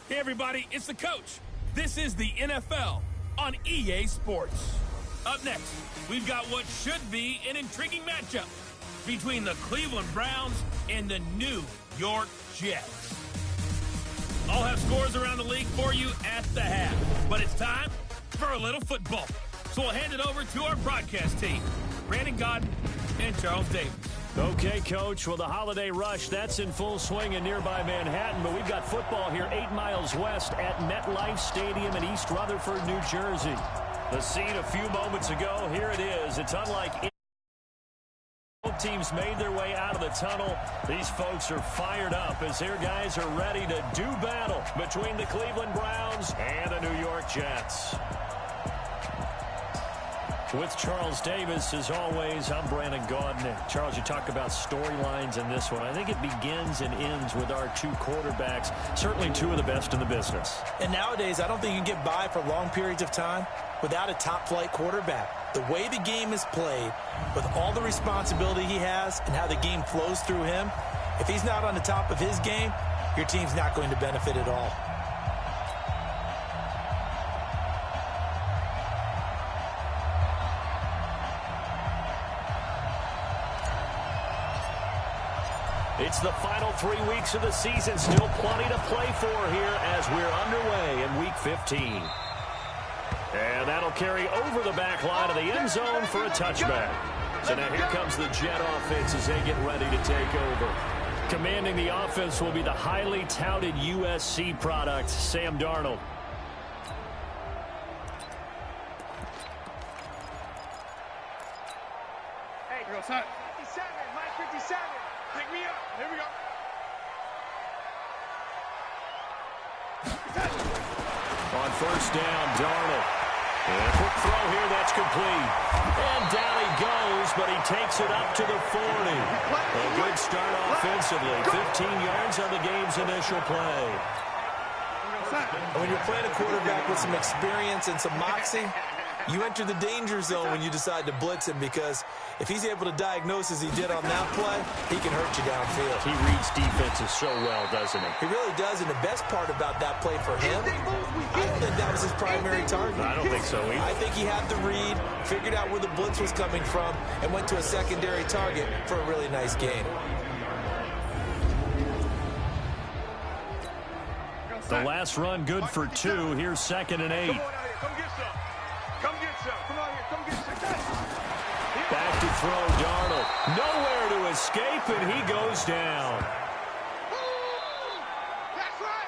Hey, everybody, it's the coach. This is the NFL on EA Sports. Up next, we've got what should be an intriguing matchup between the Cleveland Browns and the New York Jets. I'll have scores around the league for you at the half, but it's time for a little football. So we'll hand it over to our broadcast team, Brandon Godden and Charles Davis. Okay, Coach, well, the holiday rush, that's in full swing in nearby Manhattan, but we've got football here 8 miles west at MetLife Stadium in East Rutherford, New Jersey. The scene a few moments ago, here it is. It's unlike both teams made their way out of the tunnel. These folks are fired up as their guys are ready to do battle between the Cleveland Browns and the New York Jets. With Charles Davis, as always, I'm Brandon Godden. Charles, you talk about storylines in this one. I think it begins and ends with our two quarterbacks, certainly two of the best in the business. And nowadays, I don't think you can get by for long periods of time without a top-flight quarterback. The way the game is played, with all the responsibility he has and how the game flows through him, if he's not on the top of his game, your team's not going to benefit at all. It's the final 3 weeks of the season. Still plenty to play for here as we're underway in Week 15. And that'll carry over the back line of the end zone for a touchback. So now here comes the Jet offense as they get ready to take over. Commanding the offense will be the highly touted USC product, Sam Darnold. Hey, here we go, son. 57, Mike 57. Pick me up. Here we go. On first down, Darnold. And a quick throw here, that's complete. And down he goes, but he takes it up to the 40. A good start offensively. 15 yards on the game's initial play. And when you're playing a quarterback with some experience and some moxie, you enter the danger zone when you decide to blitz him, because if he's able to diagnose as he did on that play, he can hurt you downfield. He reads defenses so well, doesn't he? He really does, and the best part about that play for him, I don't think that was his primary target. I don't think so either. I think he had the read, figured out where the blitz was coming from, and went to a secondary target for a really nice gain. The last run good for 2. Here's 2nd and 8. Come get some. Come get some. Come on here. Come get some. Back to throw, Darnold. Nowhere to escape, and he goes down. That's right.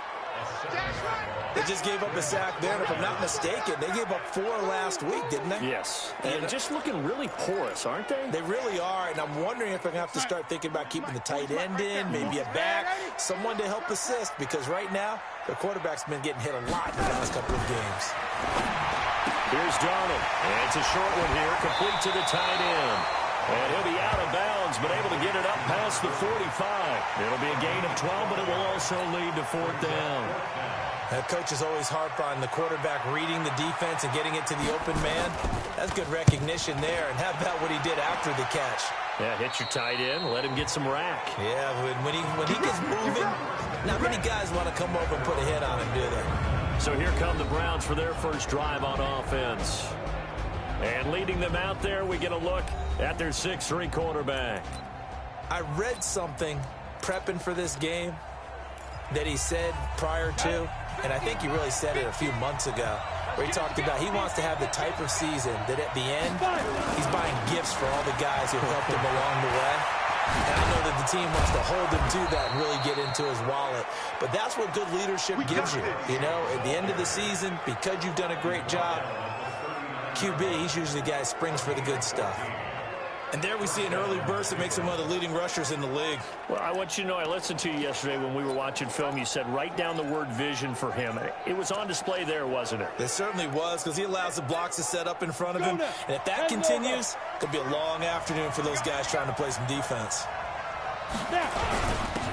That's right. They just gave up a sack there, and if I'm not mistaken, they gave up 4 last week, didn't they? Yes. And just looking really porous, aren't they? They really are, and I'm wondering if I'm going to have to start thinking about keeping the tight end in, maybe a back, someone to help assist, because right now, the quarterback's been getting hit a lot in the last couple of games. Here's Darnold, and it's a short one here, complete to the tight end. And he'll be out of bounds, but able to get it up past the 45. It'll be a gain of 12, but it will also lead to 4th down. That coach is always harp on the quarterback reading the defense and getting it to the open man. That's good recognition there. And how about what he did after the catch? Yeah, hit your tight end, let him get some rack. Yeah, when he gets moving, not many guys want to come over and put a hit on him, do they? So here come the Browns for their first drive on offense. And leading them out there, we get a look at their 6'3" quarterback. I read something prepping for this game that he said prior to, and I think he really said it a few months ago, where he talked about he wants to have the type of season that at the end, he's buying gifts for all the guys who helped him along the way. And I know that the team wants to hold him to that and really get into his wallet. But that's what good leadership gives you. You know, at the end of the season, because you've done a great job, QB, he's usually the guy who springs for the good stuff. And there we see an early burst that makes him one of the leading rushers in the league. Well, I want you to know, I listened to you yesterday when we were watching film. You said write down the word vision for him. It was on display there, wasn't it? It certainly was, because he allows the blocks to set up in front of him. And if that continues, it could be a long afternoon for those guys trying to play some defense.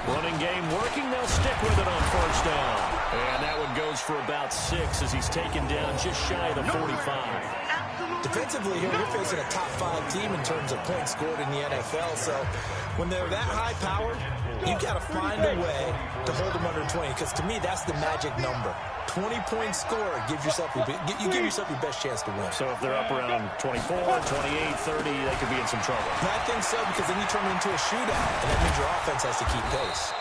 Running game working. They'll stick with it on first down. And that one goes for about 6 as he's taken down just shy of the 45. Defensively here, you're facing a top 5 team in terms of points scored in the NFL. So when they're that high-powered, You've got to find a way to hold them under 20, because to me, that's the magic number. 20-point score gives yourself you give yourself your best chance to win. So if they're up around 24, 28, 30, they could be in some trouble. I think so, because then you turn it into a shootout, and that means your offense has to keep pace.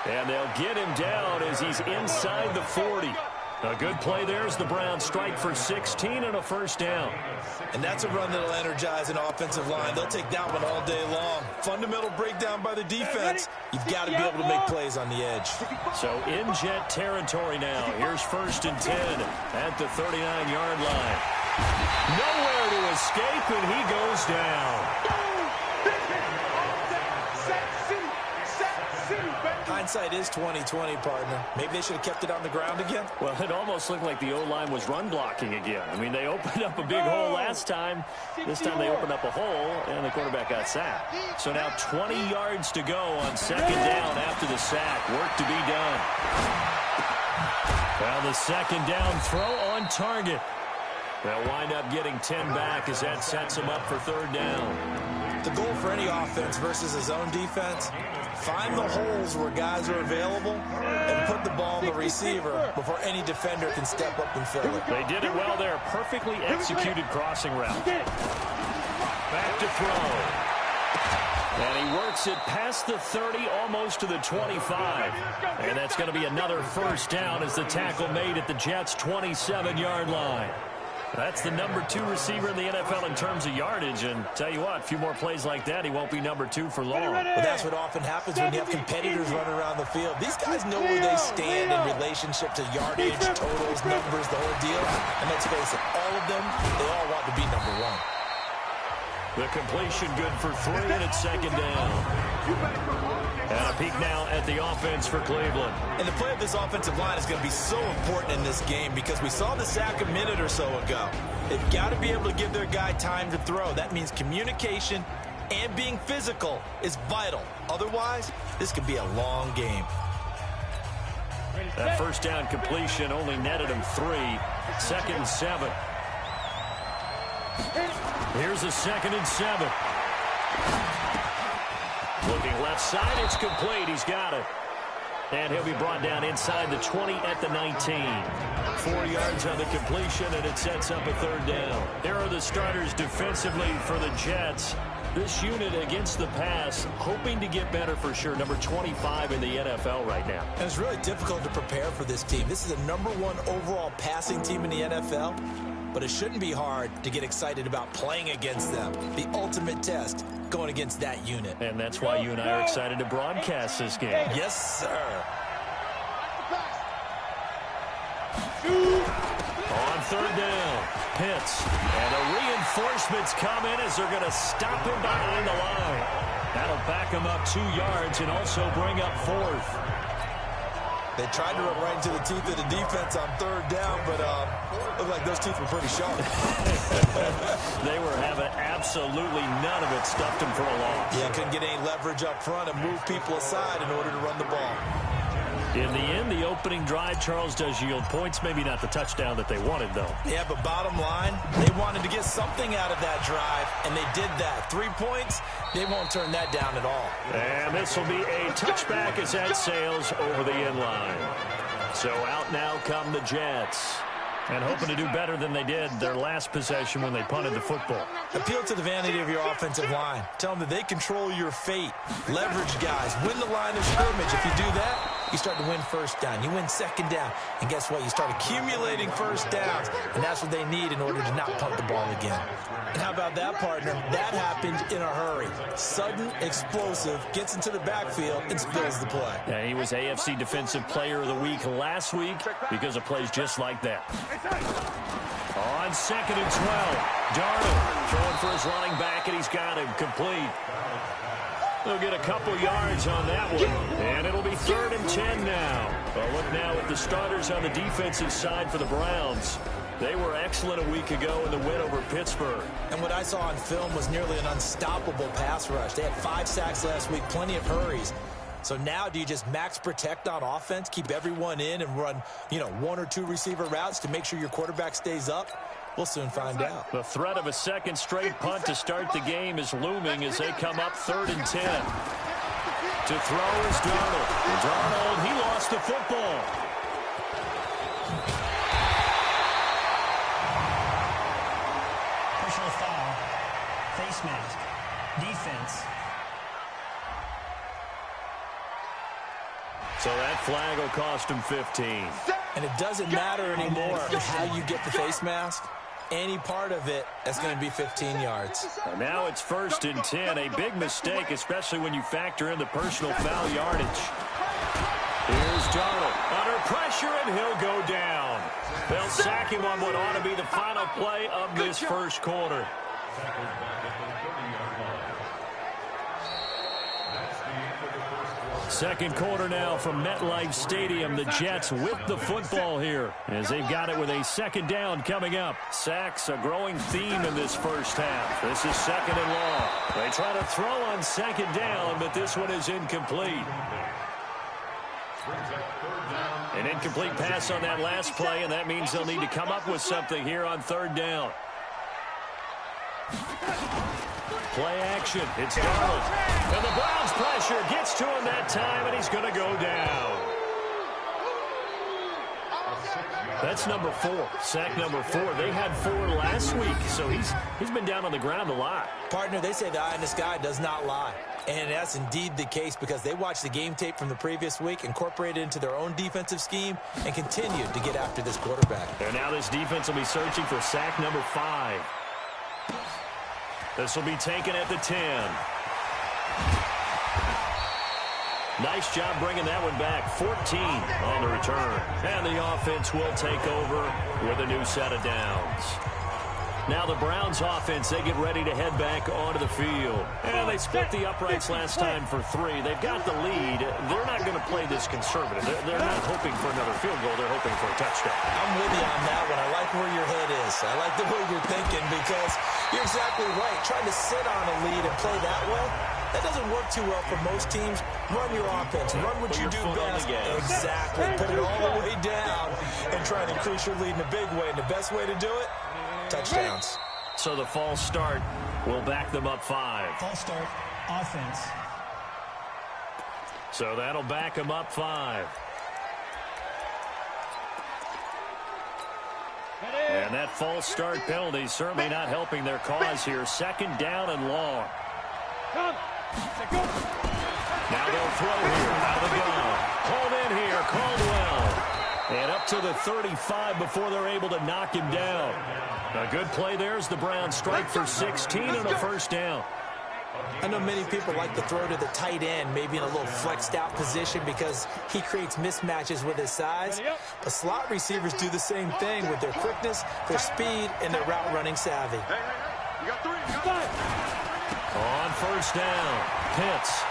And they'll get him down as he's inside the 40. A good play there as the Browns strike for 16 and a first down. And that's a run that'll energize an offensive line. They'll take that one all day long. Fundamental breakdown by the defense. You've got to be able to make plays on the edge. So in Jet territory now. Here's 1st and 10 at the 39-yard line. Nowhere to escape, and he goes down. Hindsight is 20/20, partner. Maybe they should have kept it on the ground again. Well, it almost looked like the O-line was run blocking again. I mean, they opened up a big hole last time. This time they opened up a hole, and the quarterback got sacked. So now 20 yards to go on 2nd down after the sack. Work to be done. Well, the 2nd down throw on target. They'll wind up getting 10 back as that sets them up for 3rd down. The goal for any offense versus his own defense, find the holes where guys are available and put the ball in the receiver before any defender can step up and fill it. They did it well there. Perfectly executed crossing route. Back to throw. And he works it past the 30, almost to the 25. And that's going to be another first down as the tackle made at the Jets' 27-yard line. That's the number 2 receiver in the NFL in terms of yardage. And tell you what, a few more plays like that, he won't be number 2 for long. But that's what often happens when you have competitors running around the field. These guys know where they stand in relationship to yardage, totals, numbers, the whole deal. And let's face it, all of them, they all want to be number 1. The completion good for 3, and it's 2nd down. And a peek now at the offense for Cleveland. And the play of this offensive line is going to be so important in this game because we saw the sack a minute or so ago. They've got to be able to give their guy time to throw. That means communication and being physical is vital. Otherwise, this could be a long game. That first down completion only netted him 3. 2nd and 7. Here's a 2nd and 7. Looking left side, it's complete. He's got it. And he'll be brought down inside the 20 at the 19. 4 yards on the completion, and it sets up a 3rd down. Here are the starters defensively for the Jets. This unit against the pass, hoping to get better for sure. Number 25 in the NFL right now. And it's really difficult to prepare for this team. This is a number 1 overall passing team in the NFL. But it shouldn't be hard to get excited about playing against them. The ultimate test going against that unit. And that's why you and I are excited to broadcast this game. Yes, sir. On 3rd down, Pitts. And the reinforcements come in as they're going to stop him behind the line. That'll back him up 2 yards and also bring up 4th. They tried to run right into the teeth of the defense on 3rd down, but looked like those teeth were pretty sharp. They were having absolutely none of it. Stuffed him for a loss. Yeah, couldn't get any leverage up front and move people aside in order to run the ball. In the end, the opening drive, Charles, does yield points. Maybe not the touchdown that they wanted, though. Yeah, but bottom line, they wanted to get something out of that drive, and they did that. 3 points, they won't turn that down at all. And this will be a touchback as that sails over the end line. So out now come the Jets. And hoping to do better than they did their last possession when they punted the football. Appeal to the vanity of your offensive line. Tell them that they control your fate. Leverage guys. Win the line of scrimmage. If you do that, you start to win first down. You win 2nd down. And guess what? You start accumulating first downs. And that's what they need in order to not punt the ball again. And how about that, partner? That happened in a hurry. Sudden, explosive, gets into the backfield, and spills the play. Yeah, he was AFC Defensive Player of the Week last week because of plays just like that. On 2nd and 12, Darnold throwing for his running back, and he's got him complete. They'll get a couple yards on that one, and it'll be 3rd and 10 now. Well, look now at the starters on the defensive side for the Browns. They were excellent a week ago in the win over Pittsburgh. And what I saw on film was nearly an unstoppable pass rush. They had 5 sacks last week, plenty of hurries. So now do you just max protect on offense, keep everyone in and run, 1 or 2 receiver routes to make sure your quarterback stays up? We'll soon find out. The threat of a second straight punt to start the game is looming as they come up 3rd and 10. To throw is Darnold. Darnold, he lost the football. Personal foul. Face mask. Defense. So that flag will cost him 15. And it doesn't matter anymore how you get the face mask. Any part of it, that's going to be 15 yards. And now it's 1st and 10. A big mistake, especially when you factor in the personal foul yardage. Here's Darnold under pressure, and he'll go down. They'll sack him on what ought to be the final play of this first quarter. Second quarter now from MetLife Stadium. The Jets with the football here as they've got it with a second down coming up. Sacks, a growing theme in this first half. This is 2nd and long. They try to throw on 2nd down, but this one is incomplete. An incomplete pass on that last play, and that means they'll need to come up with something here on 3rd down. Play action. It's Darnold. And the Browns pressure gets to him that time, and he's going to go down. That's number 4. Sack number 4. They had 4 last week, so he's been down on the ground a lot. Partner, they say the eye in the sky does not lie. And that's indeed the case because they watched the game tape from the previous week, incorporated it into their own defensive scheme, and continued to get after this quarterback. And now this defense will be searching for sack number 5. This will be taken at the 10. Nice job bringing that one back. 14 on the return. And the offense will take over with a new set of downs. Now the Browns offense, they get ready to head back onto the field. And they split the uprights last time for 3. They've got the lead. They're not going to play this conservative. They're not hoping for another field goal. They're hoping for a touchdown. I'm with you on that one. I like where your head is. I like the way you're thinking because you're exactly right. Trying to sit on a lead and play that way, that doesn't work too well for most teams. Run your offense. Run what you do best. Exactly. Put it all the way down and try and increase your lead in a big way. And the best way to do it, touchdowns. So the false start will back them up 5. False start. Offense. So that'll back them up 5. And that false start penalty certainly not helping their cause here. 2nd down and long. Now they'll throw here. Out of the gun. Hold in here. Caldwell. And up to the 35 before they're able to knock him down. A good play there as the Browns strike for 16 and a 1st down. I know many people like to throw to the tight end, maybe in a little flexed out position because he creates mismatches with his size. But slot receivers do the same thing with their quickness, their speed, and their route running savvy. You got 3. You got 5. On 1st down, Pitts.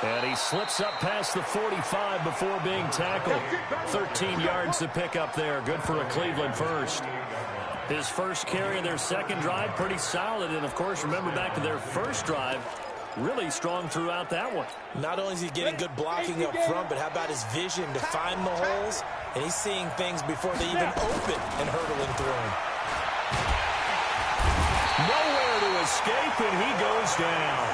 And he slips up past the 45 before being tackled. 13 yards to pick up there. Good for a Cleveland first. His first carry in their second drive, pretty solid. And, of course, remember back to their first drive, really strong throughout that one. Not only is he getting good blocking up front, but how about his vision to find the holes? And he's seeing things before they even open and hurdling through them. Nowhere to escape, and he goes down.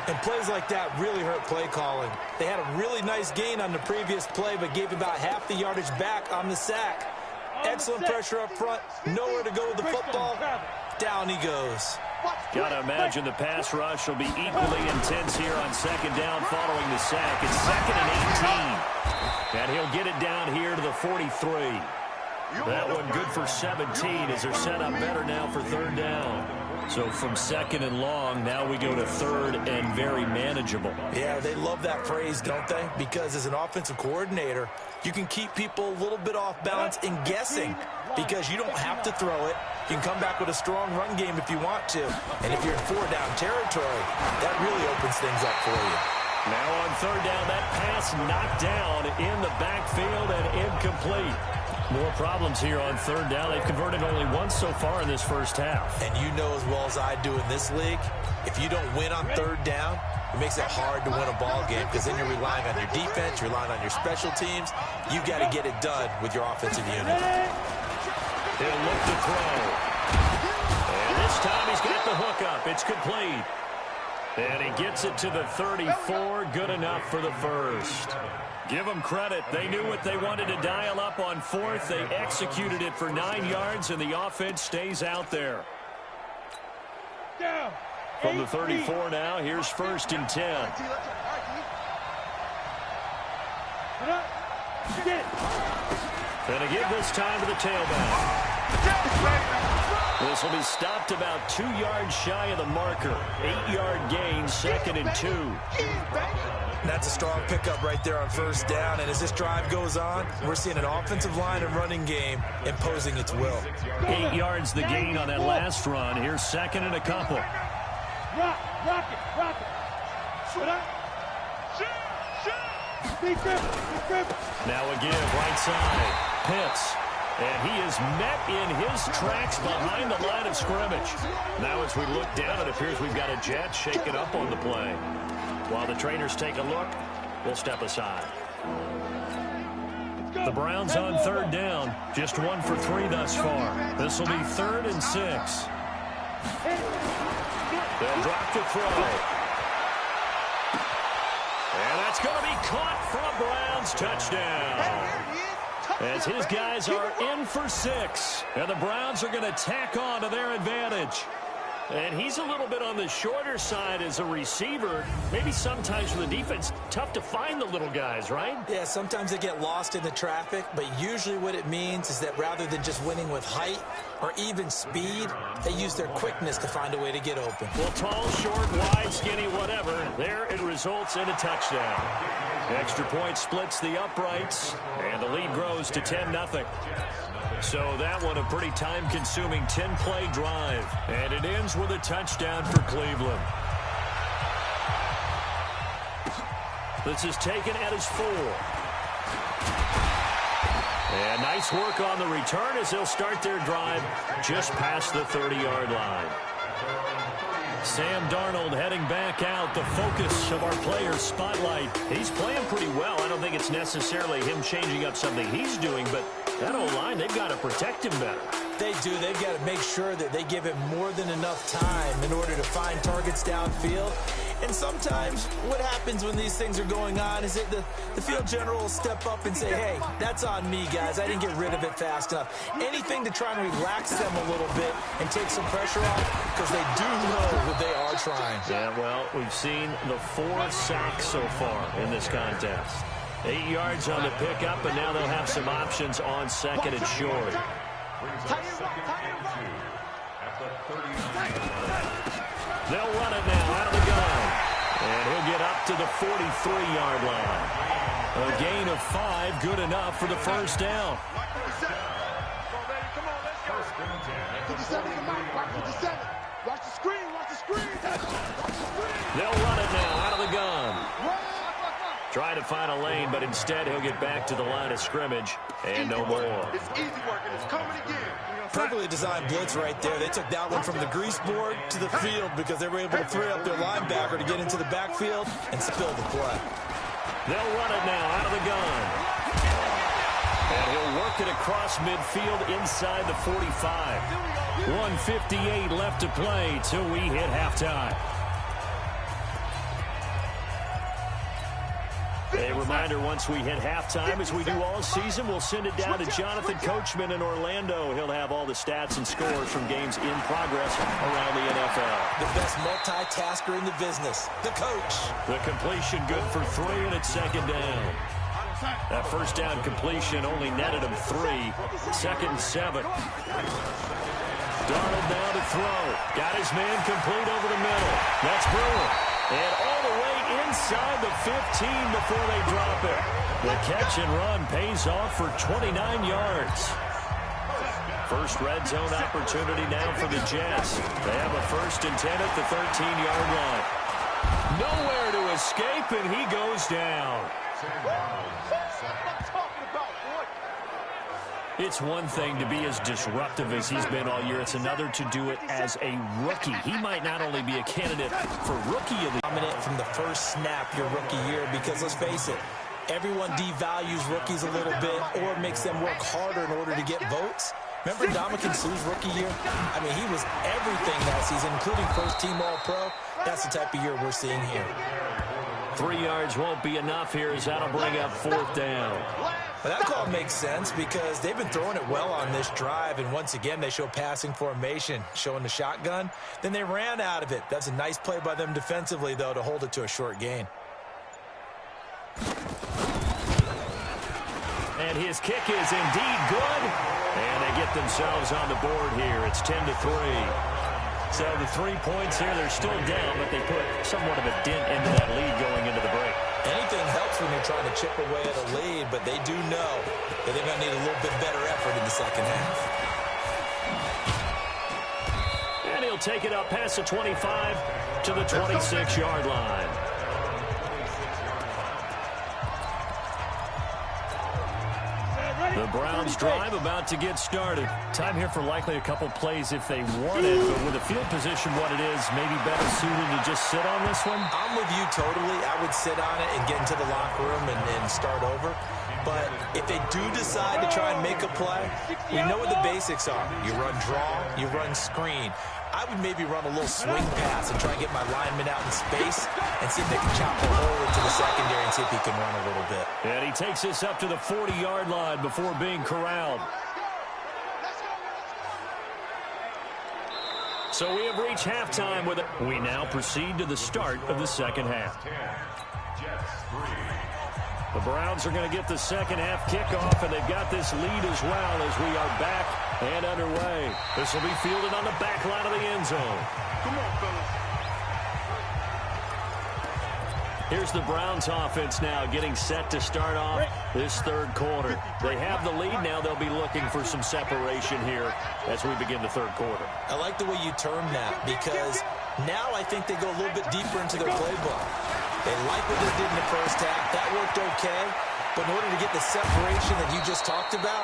And plays like that really hurt play calling. They had a really nice gain on the previous play, but gave about half the yardage back on the sack. Excellent pressure up front. Nowhere to go with the football. Down he goes. Got to imagine the pass rush will be equally intense here on 2nd down following the sack. It's 2nd and 18. And he'll get it down here to the 43. That one good for 17 as they're set up better now for 3rd down. So from 2nd and long, now we go to 3rd and very manageable. Yeah, they love that phrase, don't they? Because as an offensive coordinator, you can keep people a little bit off balance and guessing because you don't have to throw it. You can come back with a strong run game if you want to. And if you're in 4-down territory, that really opens things up for you. Now on 3rd down, that pass knocked down in the backfield and incomplete. More problems here on 3rd down. They've converted only once so far in this first half. And you know as well as I do in this league, if you don't win on 3rd down, it makes it hard to win a ball game because then you're relying on your defense, you're relying on your special teams. You got to get it done with your offensive unit. He'll look to throw. And this This time he's got the hook up. It's complete. And he gets it to the 34. Good enough for the first. Give them credit. They knew what they wanted to dial up on fourth. They executed it for 9 yards, and the offense stays out there. From the 34 now, here's 1st and 10. Going to give this time to the tailback. This will be stopped about 2 yards shy of the marker. 8-yard gain, 2nd and 2. That's a strong pickup right there on 1st down. And as this drive goes on, we're seeing an offensive line and running game imposing its will. 8 yards the gain on that last run. Here's 2nd and a couple. Rock it. Shoot up. Now a give, right side. Pitts. And he is met in his tracks behind the line of scrimmage. Now as we look down, it appears we've got a jet shaken up on the play. While the trainers take a look, we'll step aside. The Browns on 3rd down. Just 1 for 3 thus far. This will be 3rd and 6. They'll drop the throw. And that's going to be caught for a Browns touchdown. As his guys are in for 6. And the Browns are going to tack on to their advantage. And he's a little bit on the shorter side as a receiver. Maybe sometimes for the defense, tough to find the little guys, right? Yeah, sometimes they get lost in the traffic, but usually what it means is that rather than just winning with height or even speed, they use their quickness to find a way to get open. Well, tall, short, wide, skinny, whatever, there it results in a touchdown. Extra point splits the uprights, and the lead grows to 10-0. So that one a pretty time-consuming 10-play drive. And it ends with a touchdown for Cleveland. This is taken at his 4. And nice work on the return as they'll start their drive just past the 30-yard line. Sam Darnold heading back out, the focus of our players' spotlight. He's playing pretty well. I don't think it's necessarily him changing up something he's doing, but that O-line, they've got to protect him better. They do. They've got to make sure that they give him more than enough time in order to find targets downfield. And sometimes what happens when these things are going on is that the field general will step up and say, hey, that's on me, guys. I didn't get rid of it fast enough. Anything to try and relax them a little bit and take some pressure off because they do know that they are trying. Yeah, well, we've seen the 4 sacks so far in this contest. 8 yards on the pickup, and now they'll have some options on 2nd and short. They'll run it now out of the gun. And he'll get up to the 43-yard line. A gain of 5, good enough for the 1st down. Watch the screen. They'll run it now out of the gun. Trying to find a lane, but instead he'll get back to the line of scrimmage and no more. It's easy work, and it's coming again. Perfectly designed blitz right there. They took that one from the grease board to the field because they were able to free up their linebacker to get into the backfield and spill the play. They'll run it now out of the gun. And he'll work it across midfield inside the 45. 1:58 left to play till we hit halftime. A reminder, once we hit halftime, as we do all season, we'll send it down to Jonathan Coachman in Orlando. He'll have all the stats and scores from games in progress around the NFL. The best multitasker in the business, the coach. The completion good for 3, and it's 2nd down. That 1st down completion only netted him 3. 2nd and 7. Darnold now to throw. Got his man complete over the middle. That's Brewer. And all the way inside the 15 before they drop it. The catch and run pays off for 29 yards. First red zone opportunity now for the Jets. They have a 1st and 10 at the 13-yard line. Nowhere to escape, and he goes down. It's one thing to be as disruptive as he's been all year. It's another to do it as a rookie. He might not only be a candidate for Rookie of the Year. Dominant from the first snap your rookie year because, let's face it, everyone devalues rookies a little bit or makes them work harder in order to get votes. Remember Ndamukong Suh's rookie year? I mean, he was everything that season, including first-team All-Pro. That's the type of year we're seeing here. 3 yards won't be enough here as that'll bring up 4th down. Well, that call makes sense because they've been throwing it well on this drive, and once again, they show passing formation, showing the shotgun. Then they ran out of it. That's a nice play by them defensively, though, to hold it to a short gain. And his kick is indeed good. And they get themselves on the board here. It's 10-3. So the 3 points here, they're still down, but they put somewhat of a dent into that lead going into the break. Anything helps when you're trying to chip away at a lead, but they do know that they're going to need a little bit better effort in the second half. And he'll take it up past the 25 to the 26-yard line. The Browns drive about to get started. Time here for likely a couple plays if they wanted, but with the field position what it is, maybe better suited to just sit on this one? I'm with you totally. I would sit on it and get into the locker room and start over. But if they do decide to try and make a play, we know what the basics are. You run draw, you run screen. I would maybe run a little swing pass and try and get my lineman out in space and see if they can chop a hole into the secondary and see if he can run a little bit. And he takes this up to the 40-yard line before being corralled. So we have reached halftime with it. We now proceed to the start of the second half. The Browns are going to get the second half kickoff, and they've got this lead as well as we are back and underway. This will be fielded on the back line of the end zone. Come on, fellas. Here's the Browns offense now getting set to start off this third quarter. They have the lead now. They'll be looking for some separation here as we begin the third quarter. I like the way you term that because now I think they go a little bit deeper into their playbook. They like what they did in the first half. That worked okay. But in order to get the separation that you just talked about,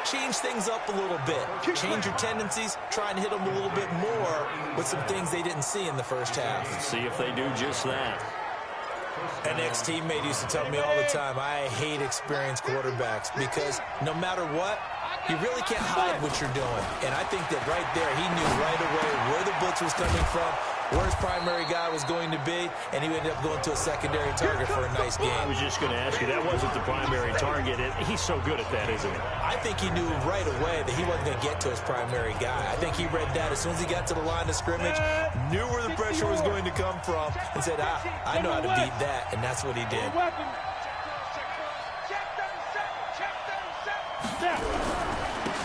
change things up a little bit. Change your tendencies. Try and hit them a little bit more with some things they didn't see in the first half. See if they do just that. An ex-teammate used to tell me all the time, I hate experienced quarterbacks because no matter what, you really can't hide what you're doing. And I think that right there, he knew right away where the blitz was coming from, where his primary guy was going to be, and he ended up going to a secondary target for a nice game. I was just going to ask you, that wasn't the primary target. He's so good at that, isn't he? I think he knew right away that he wasn't going to get to his primary guy. I think he read that as soon as he got to the line of scrimmage, knew where the pressure was going to come from, and said, I know how to beat that, and that's what he did.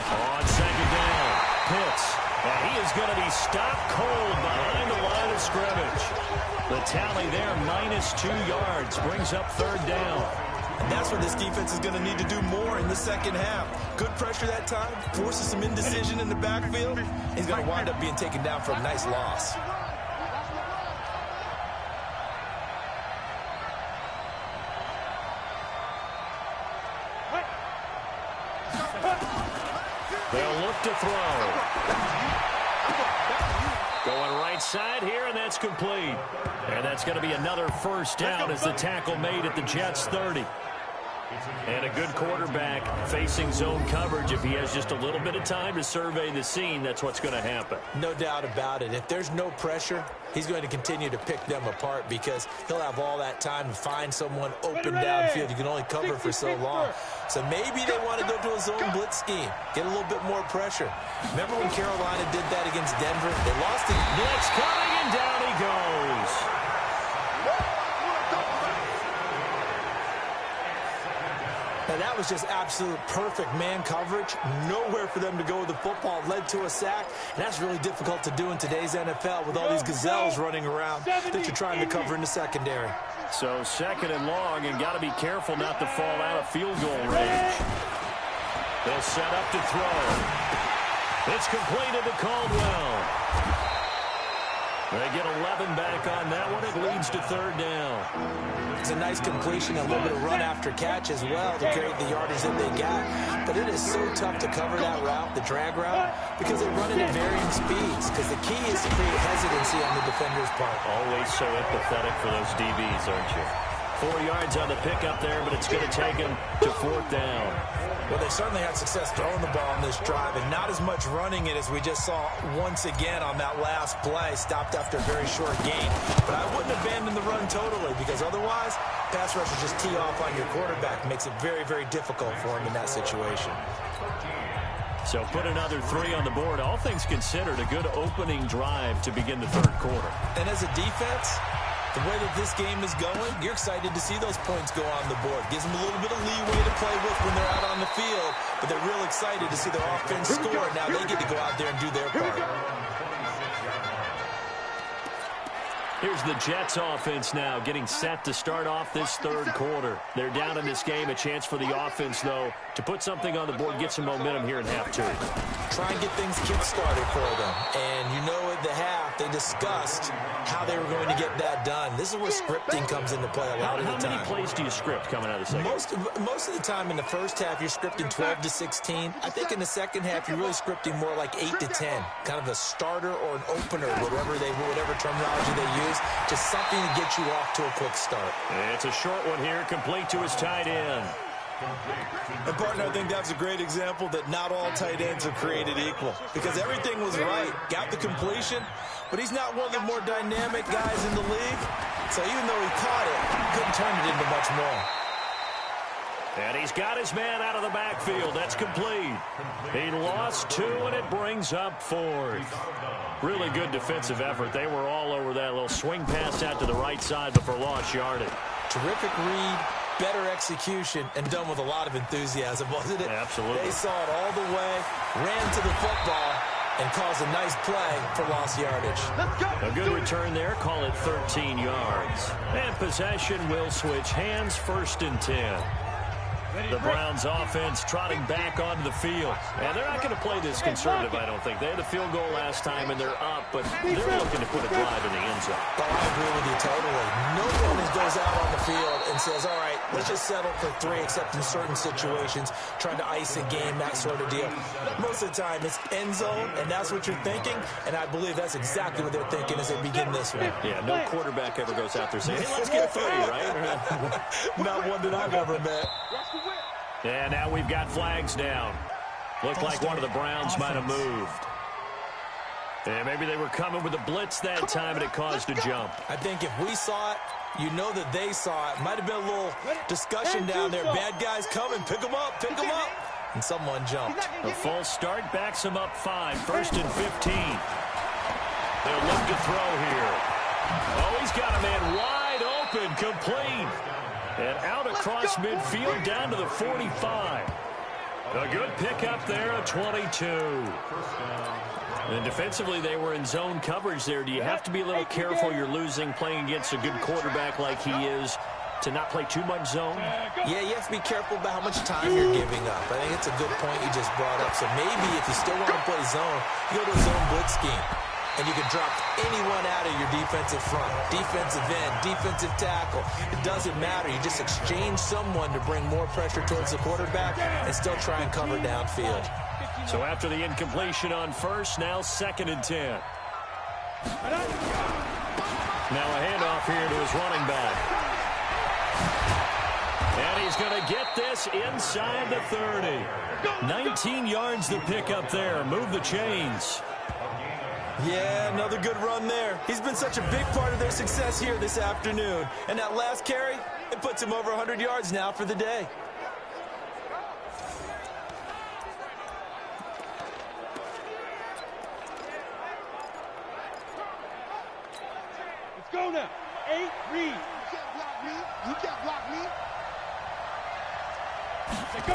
On second down, Pitts. And he is going to be stopped cold behind the line of scrimmage. The tally there, -2 yards, brings up third down. And that's what this defense is going to need to do more in the second half. Good pressure that time, forces some indecision in the backfield. He's going to wind up being taken down for a nice loss. They'll look to throw. Going right side here, and that's complete. And that's going to be another first down as the tackle made at the Jets' 30. And a good quarterback facing zone coverage. If he has just a little bit of time to survey the scene, that's what's going to happen. No doubt about it. If there's no pressure, he's going to continue to pick them apart because he'll have all that time to find someone open downfield. You can only cover for so long. So maybe they want to go to a zone blitz scheme, get a little bit more pressure. Remember when Carolina did that against Denver? They lost it. Blitz coming, and down he goes. Now, that was just absolute perfect man coverage. Nowhere for them to go with the football. Led to a sack. And that's really difficult to do in today's NFL with all these gazelles running around that you're trying to cover in the secondary. So second and long, and got to be careful not to fall out of field goal range. They'll set up to throw. It's completed to Caldwell. They get 11 back on that one. It leads to third down. It's a nice completion, a little bit of run after catch as well to create the yardage that they got. But it is so tough to cover that route, the drag route, because they run it at varying speeds. Because the key is to create hesitancy on the defender's part. Always so empathetic for those DBs, aren't you? 4 yards on the pickup there, but it's going to take him to 4th down. Well, they certainly had success throwing the ball on this drive, and not as much running it as we just saw once again on that last play. Stopped after a very short gain. But I wouldn't abandon the run totally, because otherwise, pass rushers just tee off on your quarterback. Makes it very, very difficult for him in that situation. So put another 3 on the board. All things considered, a good opening drive to begin the 3rd quarter. And as a defense, the way that this game is going, you're excited to see those points go on the board. Gives them a little bit of leeway to play with when they're out on the field, but they're real excited to see their offense score. Now they get to go out there and do their part. Here's the Jets offense now getting set to start off this 3rd quarter. They're down in this game. A chance for the offense, though, to put something on the board, get some momentum here in half 2. Try and get things kick-started for them. And you know at the half, they discussed how they were going to get that done. This is where scripting comes into play a lot of the time. How many plays do you script coming out of the second? Most of the time in the first half, you're scripting 12 to 16. I think in the second half, you're really scripting more like 8 to 10. Kind of a starter or an opener, whatever terminology they use. Just something to get you off to a quick start. It's a short one here, complete to his tight end. And, partner, I think that's a great example that not all tight ends are created equal, because everything was right. Got the completion, but he's not one of the more dynamic guys in the league. So even though he caught it, he couldn't turn it into much more. And he's got his man out of the backfield. That's complete. He lost 2, and it brings up 4th. Really good defensive effort. They were all over that little swing pass out to the right side, but for lost yardage. Terrific read, better execution, and done with a lot of enthusiasm, wasn't it? Absolutely. They saw it all the way, ran to the football, and caused a nice play for lost yardage. A good return there. Call it 13 yards. And possession will switch hands, 1st and 10. The Browns offense trotting back onto the field. And they're not going to play this conservative, I don't think. They had a field goal last time, and they're up, but they're looking to put a drive in the end zone. Oh, I agree with you totally. No one goes out on the field and says, all right, let's just settle for 3, except in certain situations, trying to ice a game, that sort of deal. Most of the time, it's end zone, and that's what you're thinking, and I believe that's exactly what they're thinking as they begin this one. Yeah, no quarterback ever goes out there saying, hey, let's get 3, right? Not one that I've ever met. And now we've got flags down. Looked like one of the Browns might have moved. And maybe they were coming with a blitz that time, and it caused a jump. I think if we saw it, you know that they saw it. Might have been a little discussion down there. Bad guys coming. Pick them up. Pick them up. And someone jumped. A false start backs them up 5. 1st and 15. They'll look to throw here. Oh, he's got a man wide open. Complete. And out across midfield down to the 45. A good pickup there, a 22. And defensively, they were in zone coverage there. Do you have to be a little careful? You're losing, playing against a good quarterback like he is, to not play too much zone? Yeah, you have to be careful about how much time you're giving up. I think it's a good point you just brought up. So maybe if you still want to play zone, you go to a zone blitz scheme. And you can drop anyone out of your defensive front, defensive end, defensive tackle. It doesn't matter. You just exchange someone to bring more pressure towards the quarterback and still try and cover downfield. So after the incompletion on 1st, now 2nd and 10. Now a handoff here to his running back. And he's going to get this inside the 30. 19 yards to pick up there. Move the chains. Yeah, another good run there. He's been such a big part of their success here this afternoon. And that last carry, it puts him over 100 yards now for the day. Let's go now. 8, read. You can't block me. You can't block me. Let's go.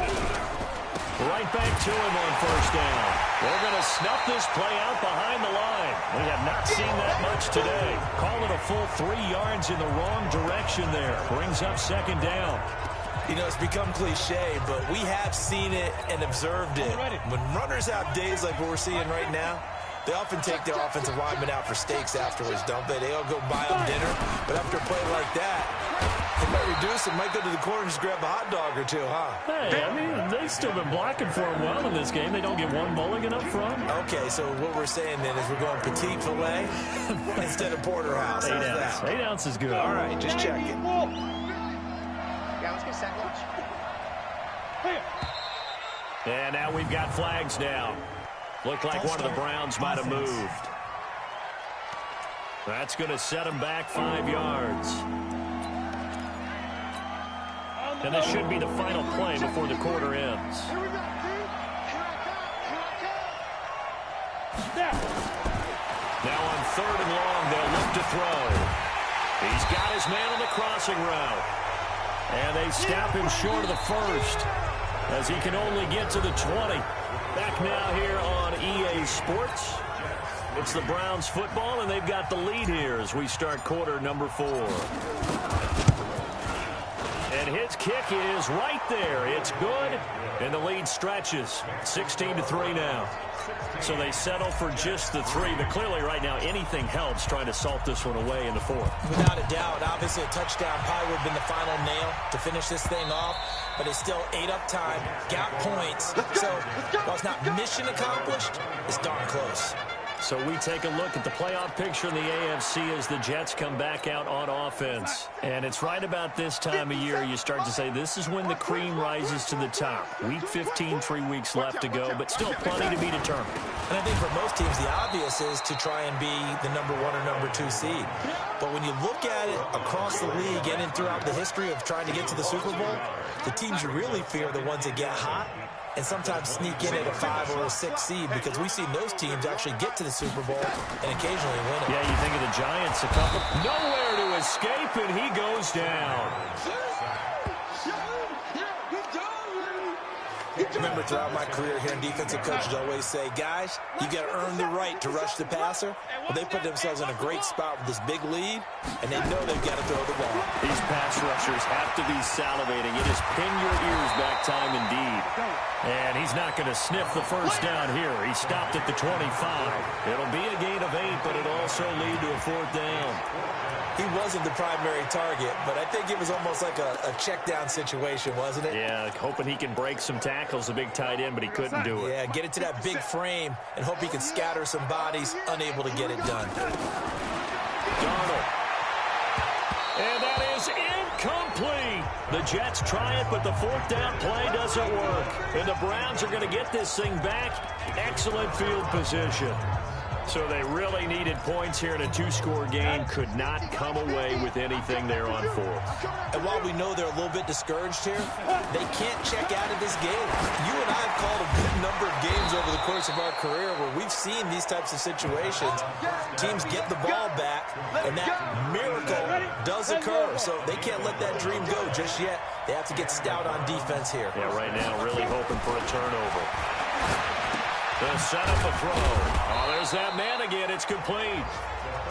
Right back to him on 1st down. We're going to snuff this play out behind the line. We have not seen that much today. Call it a full 3 yards in the wrong direction there. Brings up 2nd down. You know, it's become cliche, but we have seen it and observed it. When runners have days like what we're seeing right now, they often take their offensive linemen out for steaks afterwards, don't they? They all go buy them dinner. But after a play like that, they might reduce and might go to the corner and just grab a hot dog or 2, huh? Hey, I mean, they've still been blocking for him well in this game. They don't get one mulligan up front. Okay, so what we're saying then is we're going petite filet instead of porterhouse. 8 ounces. 8 ounces is good. All right, just checking. And now we've got flags down. Looked like one of the Browns might have moved. That's going to set them back 5 yards. And this should be the final play before the quarter ends. Now on 3rd and long, they'll look to throw. He's got his man on the crossing route. And they stop him short of the first, as he can only get to the 20. Back now here on EA Sports. It's the Browns football, and they've got the lead here as we start quarter number 4. And his kick is right there. It's good, and the lead stretches. 16-3 now. So they settle for just the 3, but clearly right now anything helps trying to salt this one away in the 4th. Without a doubt, obviously a touchdown probably would have been the final nail to finish this thing off, but it's still ate up time, got points, so while it's not mission accomplished, it's darn close. So we take a look at the playoff picture in the AFC as the Jets come back out on offense. And it's right about this time of year you start to say this is when the cream rises to the top. Week 15, 3 weeks left to go, but still plenty to be determined. And I think for most teams, the obvious is to try and be the number 1 or number 2 seed. But when you look at it across the league and throughout the history of trying to get to the Super Bowl, the teams you really fear are the ones that get hot and sometimes sneak in at a 5 or a 6 seed, because we've seen those teams actually get to the Super Bowl and occasionally win it. Yeah, you think of the Giants, a couple. Nowhere to escape, and he goes down. Remember, throughout my career here in defensive coaches always say, guys, you got to earn the right to rush the passer. Well, they put themselves in a great spot with this big lead, and they know they've got to throw the ball. These pass rushers have to be salivating. It is pin your ears back time indeed. And he's not going to sniff the first down here. He stopped at the 25. It'll be a gain of 8, but it'll also lead to a 4th down. He wasn't the primary target, but I think it was almost like a check down situation, wasn't it? Yeah, hoping he can break some tackles, a big tight end, but he couldn't do it. Yeah, get it to that big frame and hope he can scatter some bodies, unable to get it done. Darnold. And that is incomplete. The Jets try it, but the 4th down play doesn't work. And the Browns are going to get this thing back. Excellent field position. So they really needed points here in a 2-score game. Could not come away with anything there on 4th. And while we know they're a little bit discouraged here, they can't check out of this game. You and I have called a good number of games over the course of our career where we've seen these types of situations. Teams get the ball back, and that miracle does occur. So they can't let that dream go just yet. They have to get stout on defense here. Yeah, right now really hoping for a turnover. The set up a throw. Oh, there's that man again. It's complete.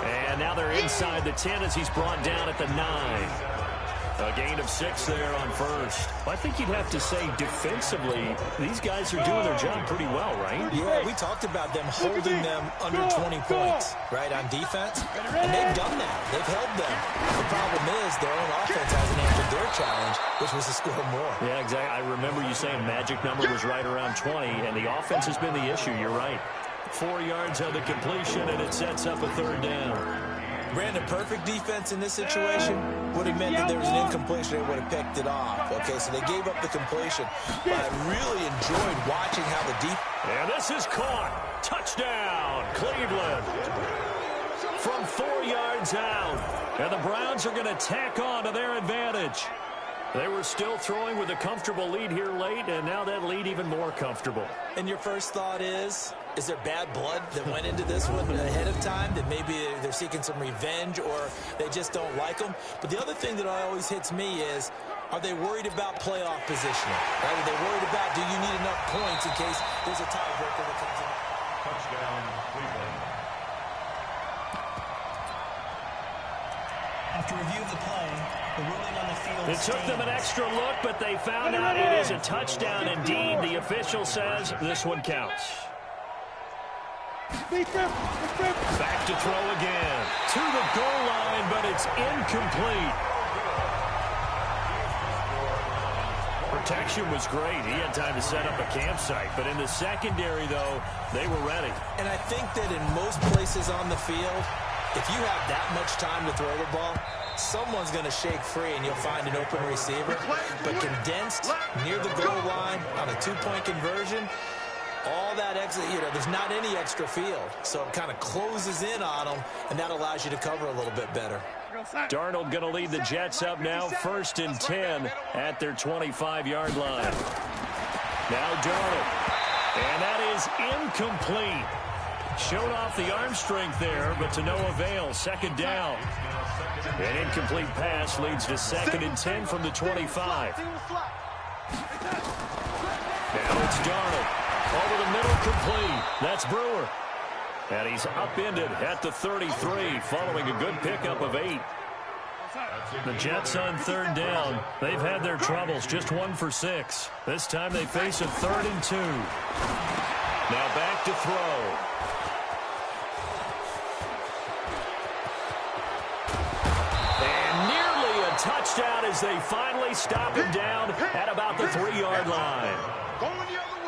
And now they're inside the 10 as he's brought down at the 9. A gain of 6 there on 1st. I think you'd have to say defensively, these guys are doing their job pretty well, right? Yeah, we talked about them holding them under 20 points, right, on defense. And they've done that. They've held them. The problem is their own offense hasn't answered their challenge, which was to score more. Yeah, exactly. I remember you saying magic number was right around 20, and the offense has been the issue. You're right. 4 yards on the completion, and it sets up a 3rd down. Brandon, perfect defense in this situation would have meant that there was an incompletion and would have picked it off. Okay, so they gave up the completion. But I really enjoyed watching how the defense... And this is caught. Touchdown, Cleveland. From 4 yards out. And the Browns are going to tack on to their advantage. They were still throwing with a comfortable lead here late, and now that lead even more comfortable. And your first thought is there bad blood that went into this one ahead of time, that maybe they're seeking some revenge or they just don't like them? But the other thing that always hits me is, are they worried about playoff positioning? Right? Are they worried about, do you need enough points in case there's a tiebreaker that comes in? Touchdown, Cleveland. After review of the play, the ruling on the field It took them an extra look, but they found out it is a touchdown indeed. The official says this one counts. Back to throw again. To the goal line, but it's incomplete. Protection was great. He had time to set up a campsite. But in the secondary, though, they were ready. And I think that in most places on the field, if you have that much time to throw the ball, someone's going to shake free and you'll find an open receiver. But condensed near the goal line on a two-point conversion, all that extra, there's not any extra field. So it kind of closes in on them, and that allows you to cover a little bit better. Darnold going to lead the Jets up now, 1st and 10 at their 25-yard line. Now Darnold, and that is incomplete. Showed off the arm strength there, but to no avail. 2nd down. An incomplete pass leads to 2nd and 10 from the 25. Now it's Darnold. Over the middle, complete. That's Brewer. And he's upended at the 33, following a good pickup of 8. The Jets on 3rd down. They've had their troubles, just 1 for 6. This time they face a 3rd and 2. Now back to throw. And nearly a touchdown as they finally stop him down at about the 3-yard line.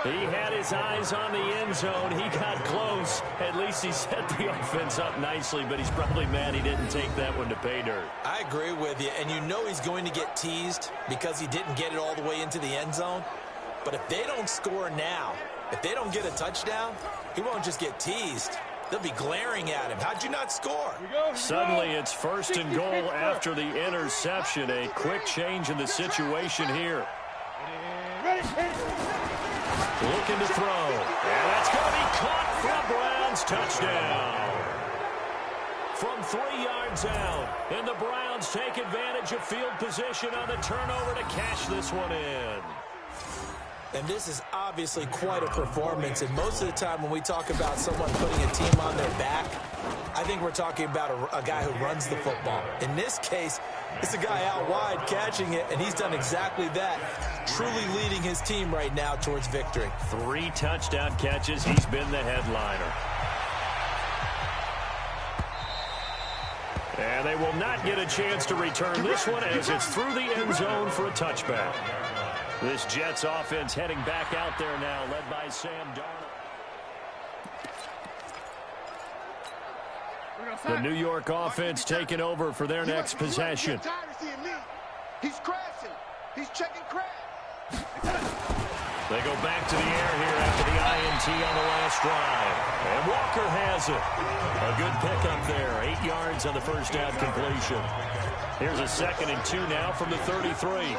He had his eyes on the end zone. He got close. At least he set the offense up nicely, but he's probably mad he didn't take that one to pay dirt. I agree with you, and you know he's going to get teased because he didn't get it all the way into the end zone. But if they don't score now, if they don't get a touchdown, he won't just get teased. They'll be glaring at him. How'd you not score? Suddenly it's 1st and goal after the interception. A quick change in the situation here. Looking to throw. And that's going to be caught for a Browns touchdown. From 3 yards out. And the Browns take advantage of field position on the turnover to cash this one in. And this is obviously quite a performance. And most of the time when we talk about someone putting a team on their back, I think we're talking about a guy who runs the football. In this case, it's a guy out wide catching it, and he's done exactly that, truly leading his team right now towards victory. 3 touchdown catches. He's been the headliner. And they will not get a chance to return this one as it's through the end zone for a touchback. This Jets offense heading back out there now, led by Sam Darnold. The New York offense taking over for their next possession. He's crashing. He's checking crash. They go back to the air here after the INT on the last drive. And Walker has it. A good pickup there. 8 yards on the first down completion. Here's a 2nd and 2 now from the 33.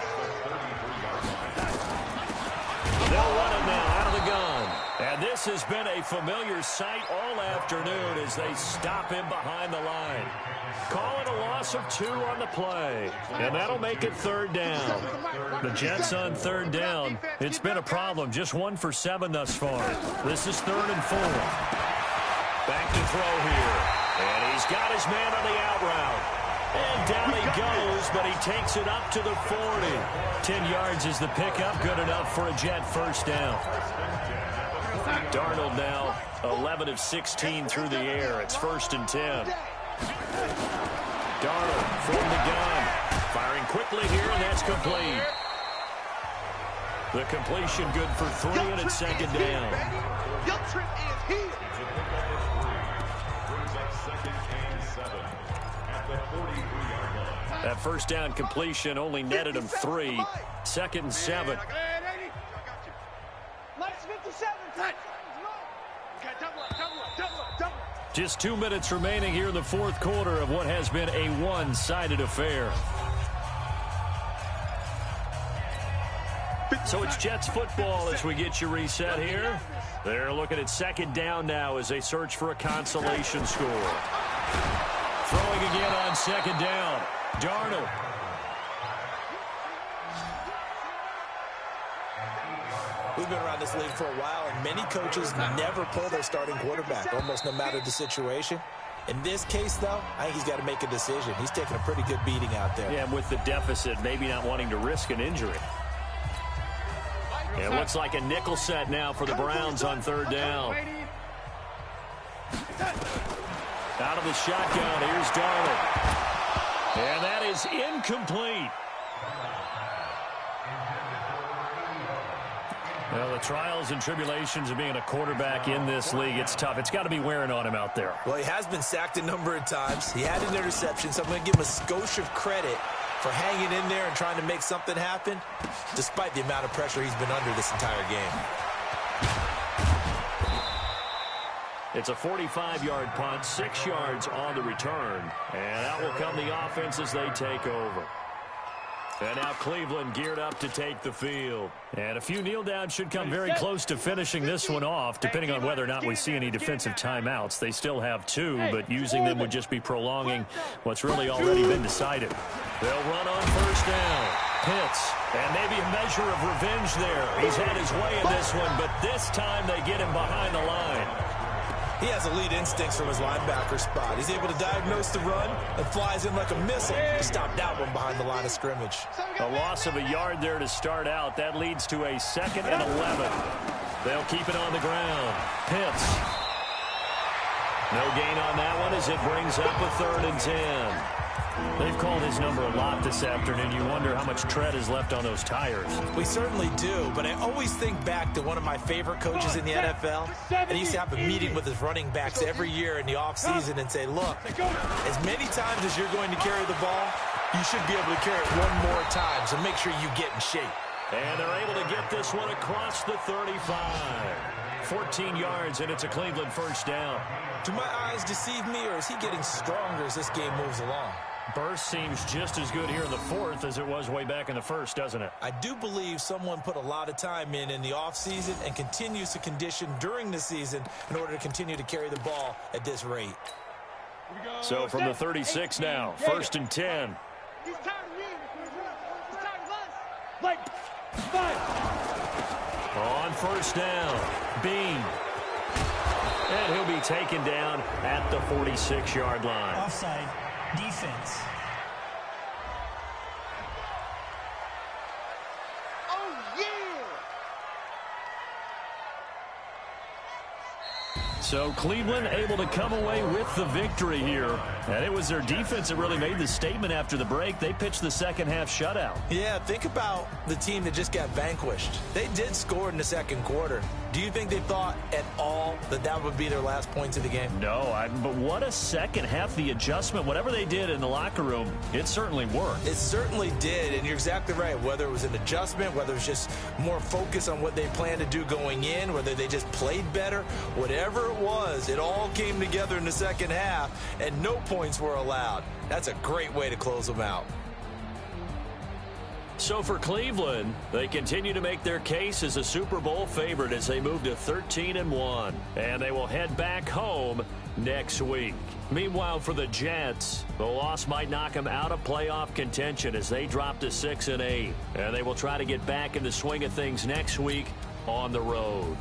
They'll run it now out of the gun. And this has been a familiar sight all afternoon as they stop him behind the line. Calling a loss of 2 on the play. And that'll make it 3rd down. The Jets on 3rd down. It's been a problem. Just 1 for 7 thus far. This is 3rd and 4. Back to throw here. And he's got his man on the out route. And down he goes, but he takes it up to the 40. 10 yards is the pickup. Good enough for a Jet first down. Darnold now 11 of 16 through the air. It's 1st and 10. Darnold from the gun. Firing quickly here, and that's complete. The completion good for 3, and it's 2nd down. Your trip is here. That first down completion only netted him 3. 2nd and 7. Just 2 minutes remaining here in the 4th quarter of what has been a one-sided affair. So it's Jets football as we get you reset here. They're looking at 2nd down now as they search for a consolation score. Throwing again on 2nd down. Darnold. We've been around this league for a while, and many coaches never pull their starting quarterback, almost no matter the situation. In this case, though, I think he's got to make a decision. He's taking a pretty good beating out there. Yeah, with the deficit, maybe not wanting to risk an injury. It looks like a nickel set now for the Browns on 3rd down. Out of the shotgun, here's Darnold. And that is incomplete. Well, the trials and tribulations of being a quarterback in this league, it's tough. It's got to be wearing on him out there. Well, he has been sacked a number of times. He had an interception, so I'm going to give him a skosh of credit for hanging in there and trying to make something happen, despite the amount of pressure he's been under this entire game. It's a 45-yard punt, 6 yards on the return. And out will come the offense as they take over. And now Cleveland geared up to take the field. And a few kneel downs should come very close to finishing this one off, depending on whether or not we see any defensive timeouts. They still have 2, but using them would just be prolonging what's really already been decided. They'll run on first down. Pitts, and maybe a measure of revenge there. He's had his way in this one, but this time they get him behind the line. He has elite instincts from his linebacker spot. He's able to diagnose the run and flies in like a missile to stop that one behind the line of scrimmage. A loss of a yard there to start out. That leads to a 2nd and 11. They'll keep it on the ground. Pitts. No gain on that one as it brings up a 3rd and 10. They've called his number a lot this afternoon. You wonder how much tread is left on those tires. We certainly do, but I always think back to one of my favorite coaches in the NFL. And he used to have a meeting with his running backs every year in the offseason and say, look, as many times as you're going to carry the ball, you should be able to carry it one more time, so make sure you get in shape. And they're able to get this one across the 35. 14 yards, and it's a Cleveland first down. Do my eyes deceive me, or is he getting stronger as this game moves along? Burst seems just as good here in the 4th as it was way back in the 1st, doesn't it? I do believe someone put a lot of time in the offseason and continues to condition during the season in order to continue to carry the ball at this rate. So from the 36 now, 1st and 10. He's tired of me. He's tired of us. Like, On first down, Bean. And he'll be taken down at the 46-yard line. Offside. Defense. Oh, yeah. So Cleveland able to come away with the victory here. And it was their defense that really made the statement after the break. They pitched the second half shutout. Yeah, think about the team that just got vanquished. They did score in the 2nd quarter. Do you think they thought at all that that would be their last points of the game? No, but what a second half. The adjustment, whatever they did in the locker room, it certainly worked. It certainly did, and you're exactly right. Whether it was an adjustment, whether it was just more focus on what they planned to do going in, whether they just played better, whatever it was, it all came together in the second half, and no points were allowed. That's a great way to close them out. So for Cleveland, they continue to make their case as a Super Bowl favorite as they move to 13-1. And they will head back home next week. Meanwhile, for the Jets, the loss might knock them out of playoff contention as they drop to 6-8. And they will try to get back in the swing of things next week on the road.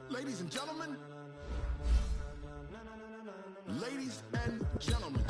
Ladies and gentlemen. Ladies and gentlemen.